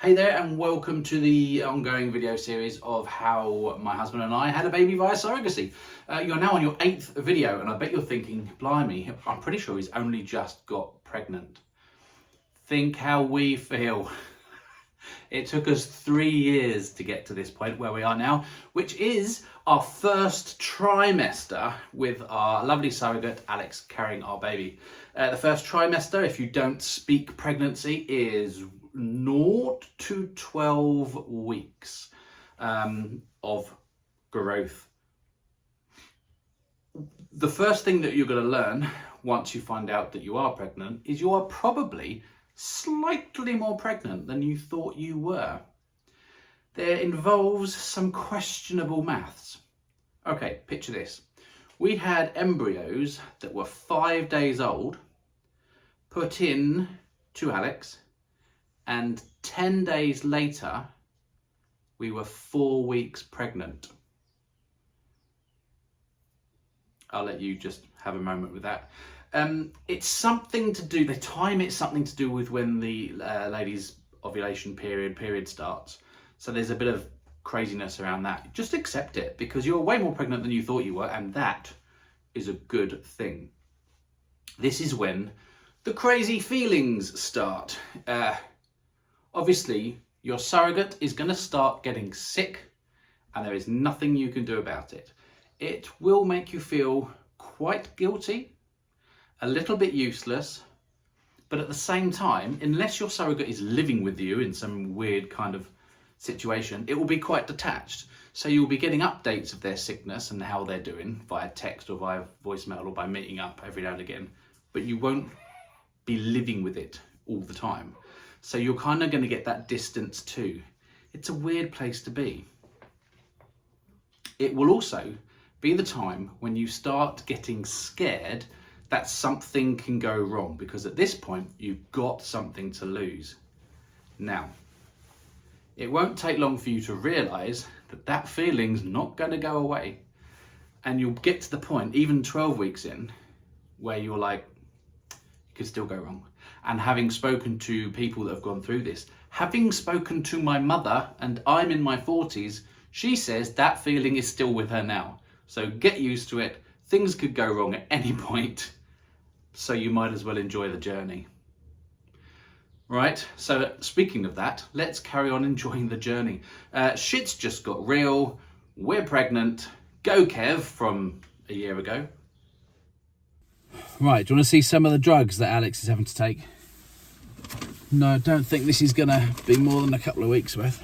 Hey there, and welcome to the ongoing video series of how my husband and I had a baby via surrogacy. You're now on your 8th video, and I bet you're thinking, blimey, I'm pretty sure he's only just got pregnant. Think how we feel. It took us 3 years to get to this point where we are now, which is our first trimester with our lovely surrogate Alex carrying our baby. The first trimester, if you don't speak pregnancy, is 0 to 12 weeks of growth. The first thing that you're going to learn once you find out that you are pregnant is you are probably slightly more pregnant than you thought you were. There involves some questionable maths. Okay, picture this. We had embryos that were 5 days old put in to Alex, and 10 days later we were 4 weeks pregnant. I'll let you just have a moment with that. It's something to do, the time it's something to do with when the lady's ovulation period starts. So there's a bit of craziness around that. Just accept it, because you're way more pregnant than you thought you were, and that is a good thing. This is when the crazy feelings start. Obviously, your surrogate is going to start getting sick, and there is nothing you can do about it. It will make you feel quite guilty, a little bit useless, but at the same time, unless your surrogate is living with you in some weird kind of situation, it will be quite detached. So you'll be getting updates of their sickness and how they're doing via text or via voicemail or by meeting up every now and again, but you won't be living with it all the time. So you're kind of going to get that distance too. It's a weird place to be. It will also be the time when you start getting scared that something can go wrong, because at this point you've got something to lose. Now, it won't take long for you to realise that that feeling's not going to go away, and you'll get to the point, even 12 weeks in, where you're like, it could still go wrong. And having spoken to people that have gone through this, having spoken to my mother, and I'm in my 40s, she says that feeling is still with her now. So get used to it. Things could go wrong at any point, so you might as well enjoy the journey. Right, so speaking of that, let's carry on enjoying the journey. Shit's just got real. We're pregnant. Go Kev from a year ago. Right, do you want to see some of the drugs that Alex is having to take? No, I don't think this is going to be more than a couple of weeks worth.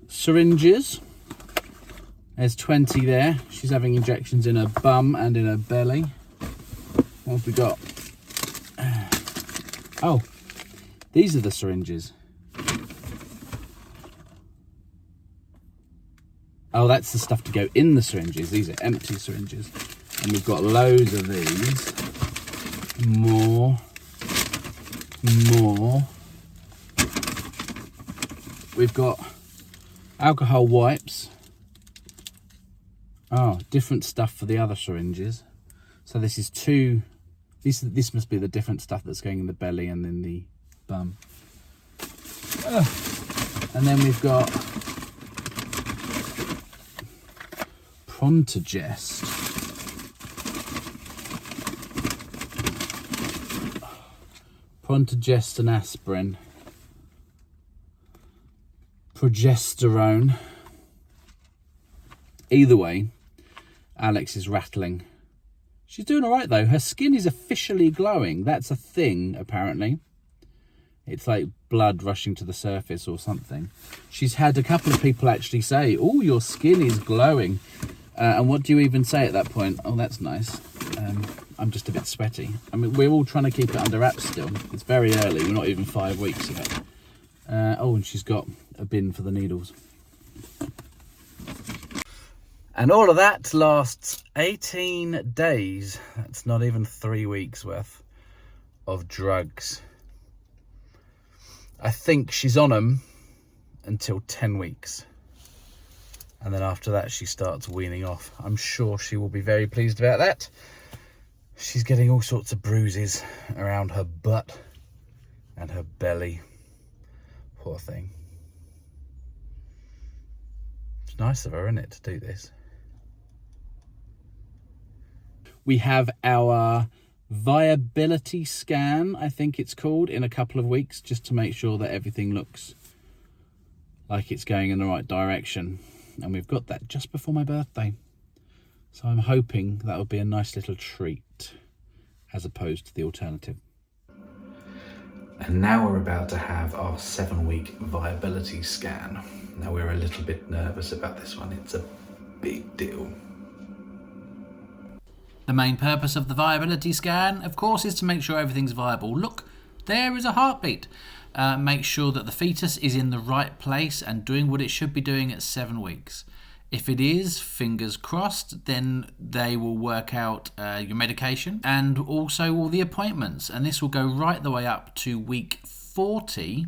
Syringes. There's 20 there. She's having injections in her bum and in her belly. What have we got? Oh, these are the syringes. Oh, that's the stuff to go in the syringes. These are empty syringes. And we've got loads of these. More. We've got alcohol wipes. Oh, different stuff for the other syringes. So this is two. This must be the different stuff that's going in the belly and in the bum. And then we've got Prontigest. Prontigest and aspirin. Progesterone. Either way, Alex is rattling. She's doing all right though. Her skin is officially glowing. That's a thing, apparently. It's like blood rushing to the surface or something. She's had a couple of people actually say, oh, your skin is glowing. And what do you even say at that point? Oh, that's nice. I'm just a bit sweaty. I mean, we're all trying to keep it under wraps still. It's very early. We're not even 5 weeks yet. Oh, and she's got a bin for the needles. And all of that lasts 18 days. That's not even 3 weeks worth of drugs. I think she's on them until 10 weeks. And then after that, she starts weaning off. I'm sure she will be very pleased about that. She's getting all sorts of bruises around her butt and her belly. Poor thing. It's nice of her, isn't it, to do this? We have our viability scan, I think it's called, in a couple of weeks, just to make sure that everything looks like it's going in the right direction. And we've got that just before my birthday. So I'm hoping that'll be a nice little treat as opposed to the alternative. And now we're about to have our 7-week viability scan. Now we're a little bit nervous about this one. It's a big deal. The main purpose of the viability scan, of course, is to make sure everything's viable. Look, there is a heartbeat. Make sure that the fetus is in the right place and doing what it should be doing at 7 weeks. If it is, fingers crossed, then they will work out your medication and also all the appointments. And this will go right the way up to week 40,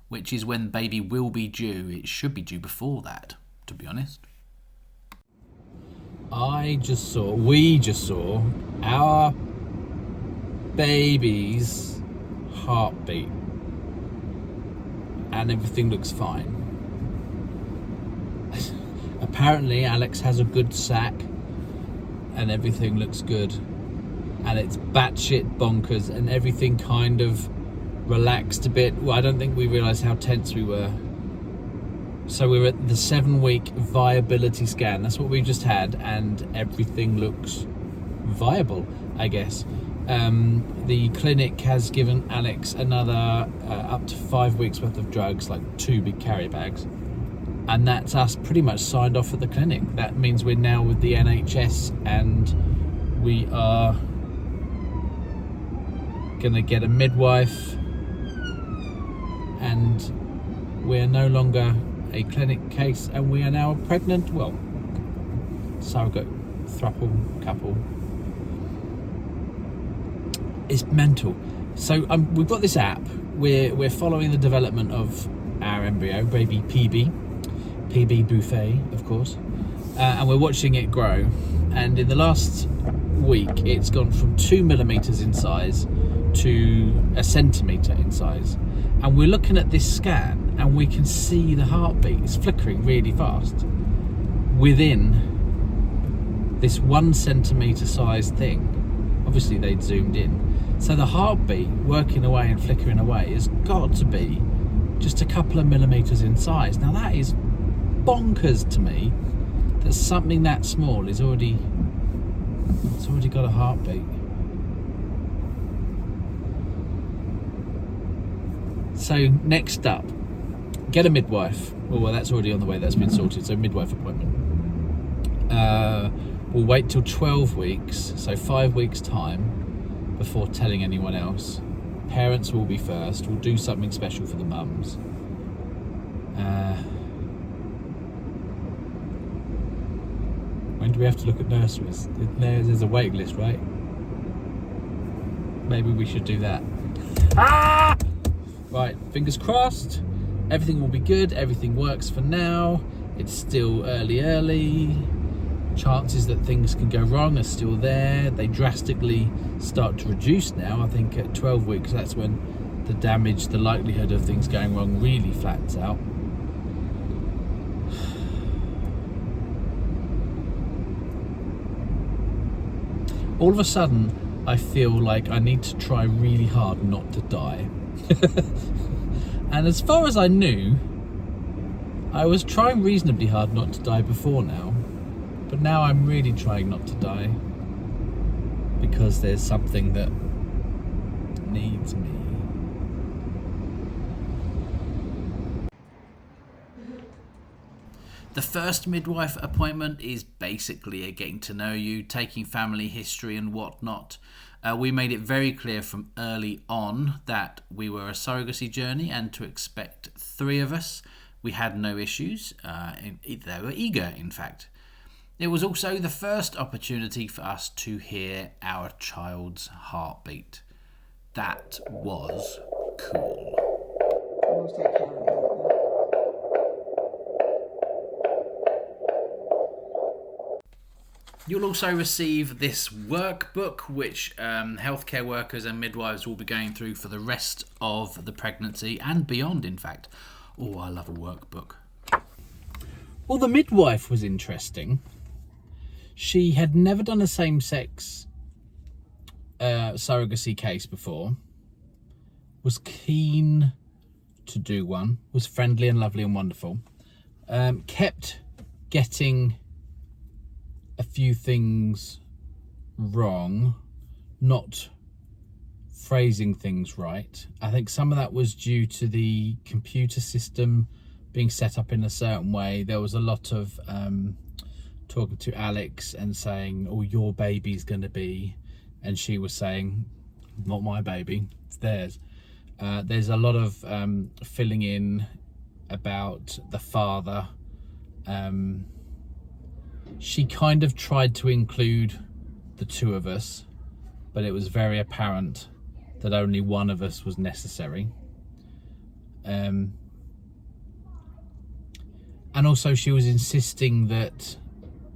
which is when baby will be due. It should be due before that, to be honest. We just saw our baby's heartbeat and everything looks fine. Apparently Alex has a good sack and everything looks good, and it's batshit bonkers and everything kind of relaxed a bit. Well, I don't think we realised how tense we were. So we're at the 7-week viability scan. That's what we just had, and everything looks viable, I guess. The clinic has given Alex another up to 5 weeks worth of drugs, like 2 big carrier bags. And that's us pretty much signed off at the clinic. That means we're now with the NHS and we are gonna get a midwife, and we're no longer a clinic case, and we are now pregnant, well, surrogate, throuple, couple. It's mental. So we've got this app. We're following the development of our embryo, baby PB Buffet, of course, and we're watching it grow. And in the last week, it's gone from 2 millimeters in size to a centimeter in size. And we're looking at this scan, and we can see the heartbeat. It's flickering really fast within this 1 centimeter size thing. Obviously, they'd zoomed in. So the heartbeat working away and flickering away has got to be just a couple of millimeters in size. Now that is bonkers to me, that something that small it's already got a heartbeat. So next up, get a midwife. Well, that's already on the way, that's been sorted, so midwife appointment. We'll wait till 12 weeks, so 5 weeks time, before telling anyone else. Parents will be first. We'll do something special for the mums. When do we have to look at nurseries? There's a waiting list, right? Maybe we should do that. Right, fingers crossed. Everything will be good. Everything works for now. It's still early. Chances that things can go wrong are still there. They drastically start to reduce now. I think at 12 weeks, that's when the likelihood of things going wrong really flattens out. All of a sudden, I feel like I need to try really hard not to die. And as far as I knew, I was trying reasonably hard not to die before now. But now I'm really trying not to die, because there's something that needs me. The first midwife appointment is basically a getting to know you, taking family history and whatnot. We made it very clear from early on that we were a surrogacy journey and to expect 3 of us. We had no issues. They were eager, in fact. It was also the first opportunity for us to hear our child's heartbeat. That was cool. You'll also receive this workbook, which healthcare workers and midwives will be going through for the rest of the pregnancy and beyond, in fact. Oh, I love a workbook. Well, the midwife was interesting. She had never done a same-sex surrogacy case before, was keen to do one, was friendly and lovely and wonderful, kept getting a few things wrong, not phrasing things right. I think some of that was due to the computer system being set up in a certain way. There was a lot of talking to Alex and saying, oh, your baby's going to be, and she was saying, not my baby, it's theirs. There's a lot of filling in about the father. She kind of tried to include the two of us, but it was very apparent that only one of us was necessary. And also she was insisting that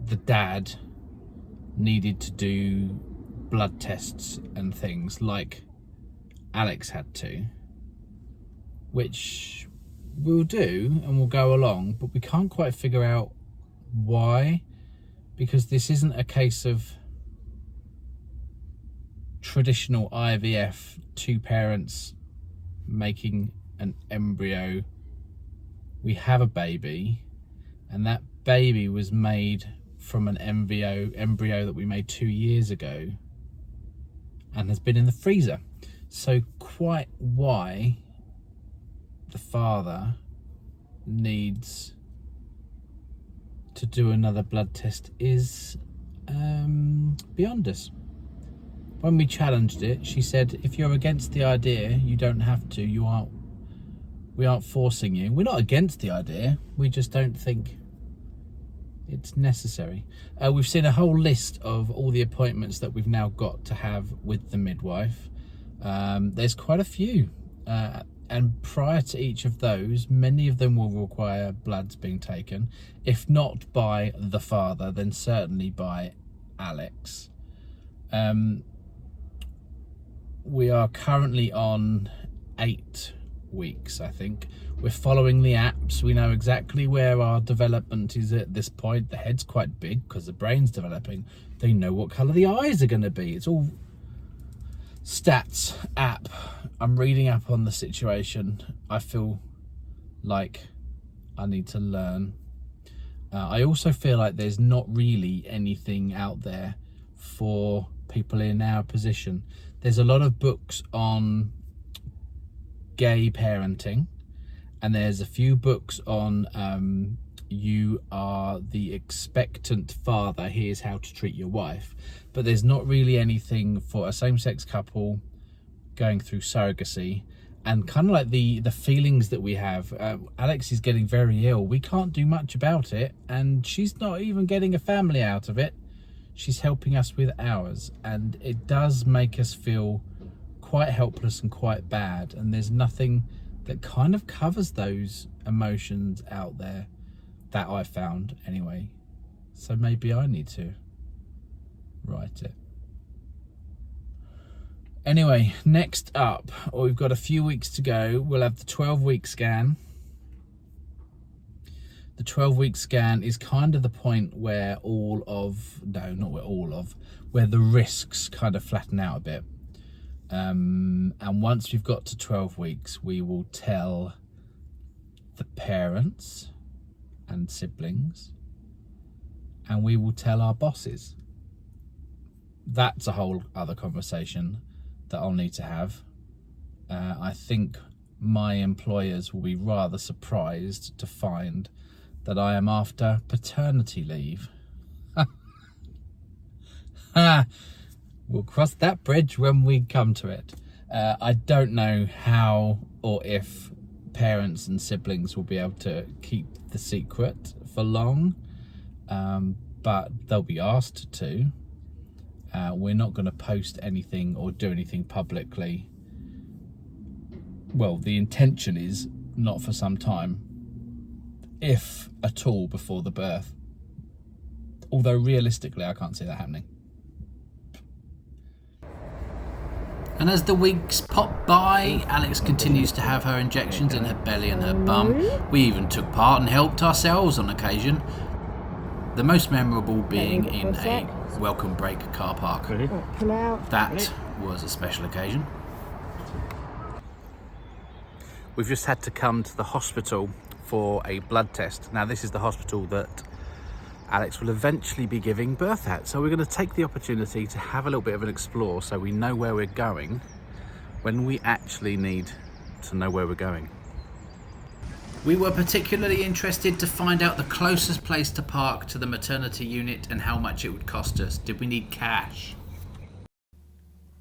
the dad needed to do blood tests and things like Alex had to, which we'll do and we'll go along, but we can't quite figure out why, because this isn't a case of traditional IVF, two parents making an embryo. We have a baby, and that baby was made from an embryo that we made 2 years ago and has been in the freezer. So quite why the father needs to do another blood test is beyond us. When we challenged it, she said, if you're against the idea, you don't have to. We aren't forcing you. We're not against the idea. We just don't think it's necessary. We've seen a whole list of all the appointments that we've now got to have with the midwife. There's quite a few. And prior to each of those, many of them will require bloods being taken. If not by the father, then certainly by Alex. We are currently on 8 weeks, I think. We're following the apps. We know exactly where our development is at this point. The head's quite big because the brain's developing. They know what colour the eyes are going to be. It's all stats app. I'm reading up on the situation. I feel like I need to learn. I also feel like there's not really anything out there for people in our position. There's a lot of books on gay parenting, and there's a few books on you are the expectant father, here's how to treat your wife, but there's not really anything for a same-sex couple going through surrogacy and kind of like the feelings that we have. Alex is getting very ill. We can't do much about it, and she's not even getting a family out of it. She's helping us with ours, and it does make us feel quite helpless and quite bad, and there's nothing that kind of covers those emotions out there that I found anyway. So maybe I need to write it. Anyway, next up, we've got a few weeks to go. We'll have the 12-week scan. The 12-week scan is kind of the point where where the risks kind of flatten out a bit. And once we've got to 12 weeks, we will tell the parents and siblings, and we will tell our bosses. That's a whole other conversation that I'll need to have. I think my employers will be rather surprised to find that I am after paternity leave. We'll cross that bridge when we come to it. I don't know how or if parents and siblings will be able to keep the secret for long, but they'll be asked to. We're not going to post anything or do anything publicly. Well, the intention is not for some time, if at all, before the birth. Although realistically, I can't see that happening. And as the weeks pop by, Alex continues to have her injections in her belly and her bum. We even took part and helped ourselves on occasion. The most memorable being in a welcome break car park. That was a special occasion. We've just had to come to the hospital for a blood test. Now this is the hospital that Alex will eventually be giving birth at. So we're going to take the opportunity to have a little bit of an explore so we know where we're going when we actually need to know where we're going. We were particularly interested to find out the closest place to park to the maternity unit and how much it would cost us. Did we need cash?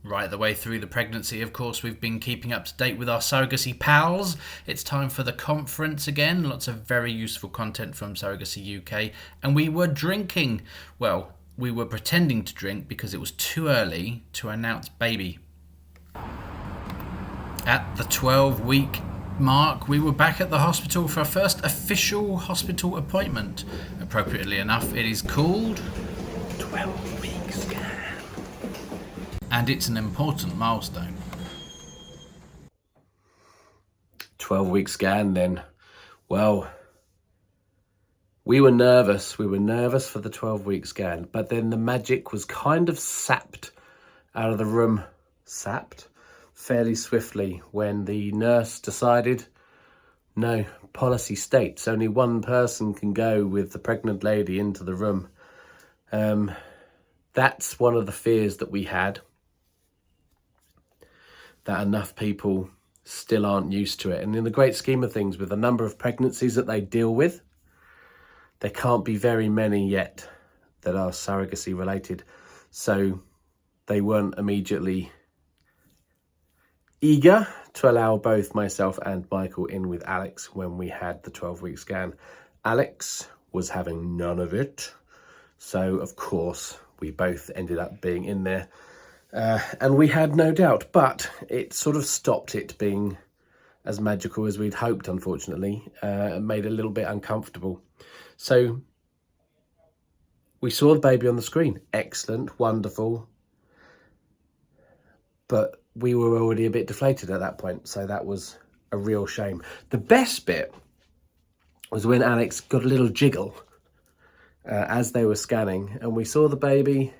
Right the way through the pregnancy, of course, we've been keeping up to date with our surrogacy pals. It's time for the conference again. Lots of very useful content from Surrogacy UK. And we were drinking. Well, we were pretending to drink because it was too early to announce baby. At the 12-week mark, we were back at the hospital for our first official hospital appointment. Appropriately enough, it is called 12-week scan. And it's an important milestone. 12-week scan then. Well, we were nervous. We were nervous for the 12-week scan, but then the magic was kind of sapped out of the room. Sapped fairly swiftly when the nurse decided, no, policy states only one person can go with the pregnant lady into the room. That's one of the fears that we had, that enough people still aren't used to it. And in the great scheme of things, with the number of pregnancies that they deal with, there can't be very many yet that are surrogacy related. So they weren't immediately eager to allow both myself and Michael in with Alex when we had the 12-week scan. Alex was having none of it. So of course we both ended up being in there. And we had no doubt, but it sort of stopped it being as magical as we'd hoped, unfortunately, and made it a little bit uncomfortable. So we saw the baby on the screen. Excellent, wonderful. But we were already a bit deflated at that point, so that was a real shame. The best bit was when Alex got a little jiggle as they were scanning, and we saw the baby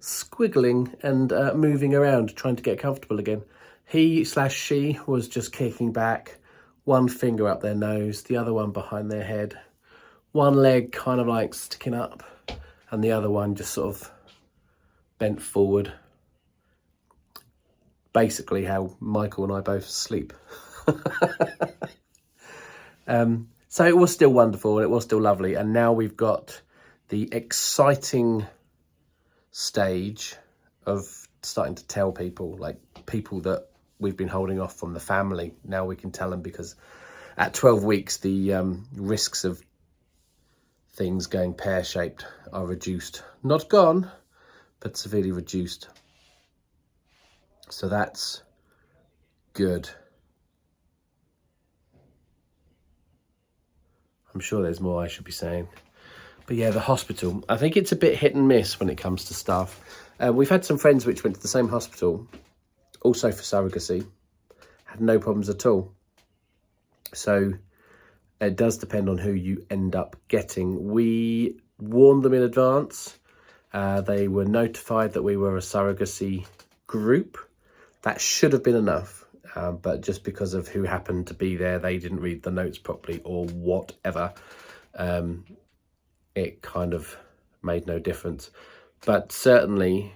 squiggling and moving around, trying to get comfortable again. He/she was just kicking back, one finger up their nose, the other one behind their head, one leg kind of like sticking up, and the other one just sort of bent forward. Basically how Michael and I both sleep. So it was still wonderful and it was still lovely. And now we've got the exciting stage of starting to tell people, like people that we've been holding off from the family. Now we can tell them, because at 12 weeks, the risks of things going pear-shaped are reduced. Not gone, but severely reduced. So that's good. I'm sure there's more I should be saying. But yeah, the hospital, I think it's a bit hit and miss when it comes to staff. We've had some friends which went to the same hospital, also for surrogacy, had no problems at all. So it does depend on who you end up getting. We warned them in advance. They were notified that we were a surrogacy group. That should have been enough, but just because of who happened to be there, they didn't read the notes properly or whatever. It kind of made no difference. But certainly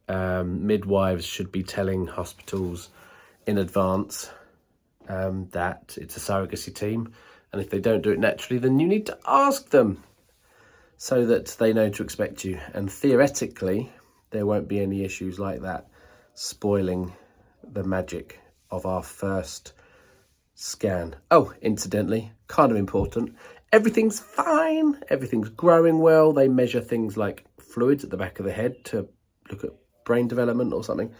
midwives should be telling hospitals in advance that it's a surrogacy team. And if they don't do it naturally, then you need to ask them so that they know to expect you. And theoretically, there won't be any issues like that spoiling the magic of our first scan. Oh, incidentally, kind of important, everything's fine, everything's growing well. They measure things like fluids at the back of the head to look at brain development or something.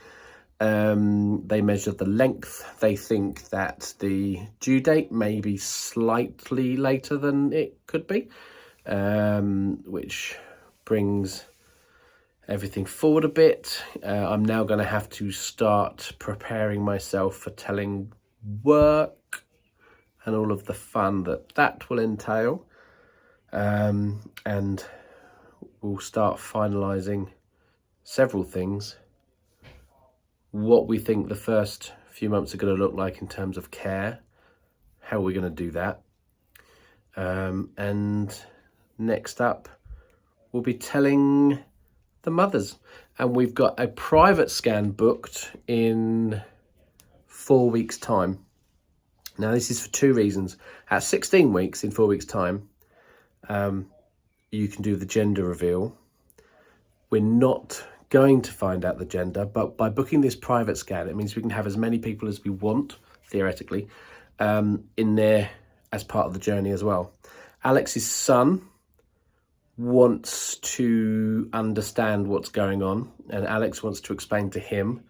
They measure the length. They think that the due date may be slightly later than it could be, which brings everything forward a bit. I'm now going to have to start preparing myself for telling work and all of the fun that will entail. And we'll start finalising several things. What we think the first few months are going to look like in terms of care, how we're going to do that. And next up, we'll be telling the mothers. And we've got a private scan booked in 4 weeks' time. Now, this is for 2 reasons. At 16 weeks, in 4 weeks' time, you can do the gender reveal. We're not going to find out the gender, but by booking this private scan, it means we can have as many people as we want, theoretically, in there as part of the journey as well. Alex's son wants to understand what's going on, and Alex wants to explain to him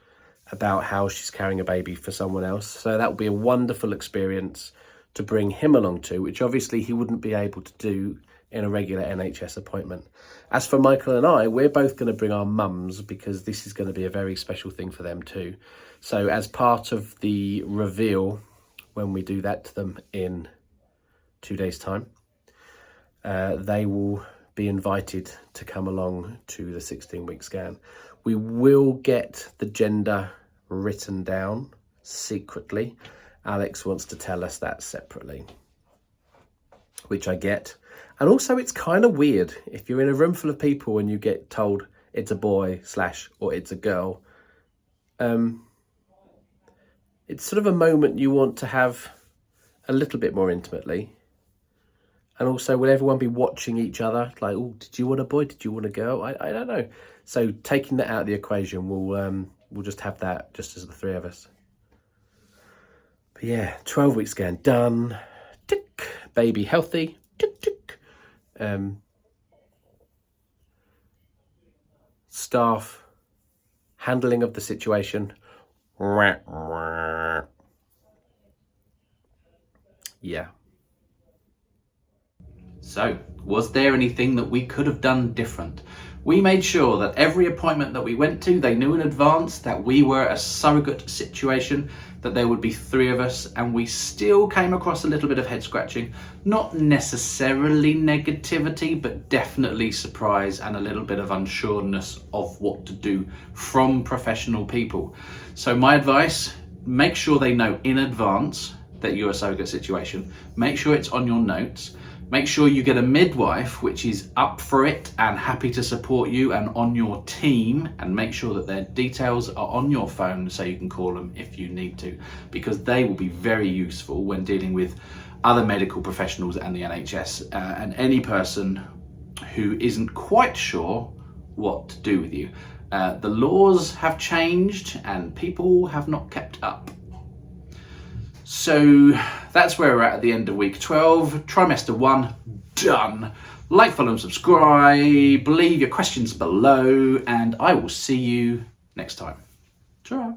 about how she's carrying a baby for someone else. So that will be a wonderful experience to bring him along to, which obviously he wouldn't be able to do in a regular NHS appointment. As for Michael and I, we're both going to bring our mums because this is going to be a very special thing for them too. So as part of the reveal, when we do that to them in 2 days' time, they will be invited to come along to the 16-week scan. We will get the gender written down secretly. Alex wants to tell us that separately, which I get. And also, it's kind of weird if you're in a room full of people and you get told it's a boy / or it's a girl. It's sort of a moment you want to have a little bit more intimately. And also, will everyone be watching each other? Like, oh, did you want a boy? Did you want a girl? I don't know. So taking that out of the equation, we'll just have that just as the three of us. But yeah, 12-week scan done. Tick. Baby healthy. Tick, tick. Staff handling of the situation. Yeah. So, was there anything that we could have done different? We made sure that every appointment that we went to, they knew in advance that we were a surrogate situation, that there would be 3 of us, and we still came across a little bit of head scratching. Not necessarily negativity, but definitely surprise and a little bit of unsureness of what to do from professional people. So my advice, make sure they know in advance that you're a surrogate situation. Make sure it's on your notes. Make sure you get a midwife which is up for it and happy to support you and on your team, and make sure that their details are on your phone so you can call them if you need to, because they will be very useful when dealing with other medical professionals and the NHS and any person who isn't quite sure what to do with you. The laws have changed and people have not kept up. So that's where we're at the end of week 12, trimester 1 done. Like, follow and subscribe, leave your questions below, and I will see you next time. Ta-ra.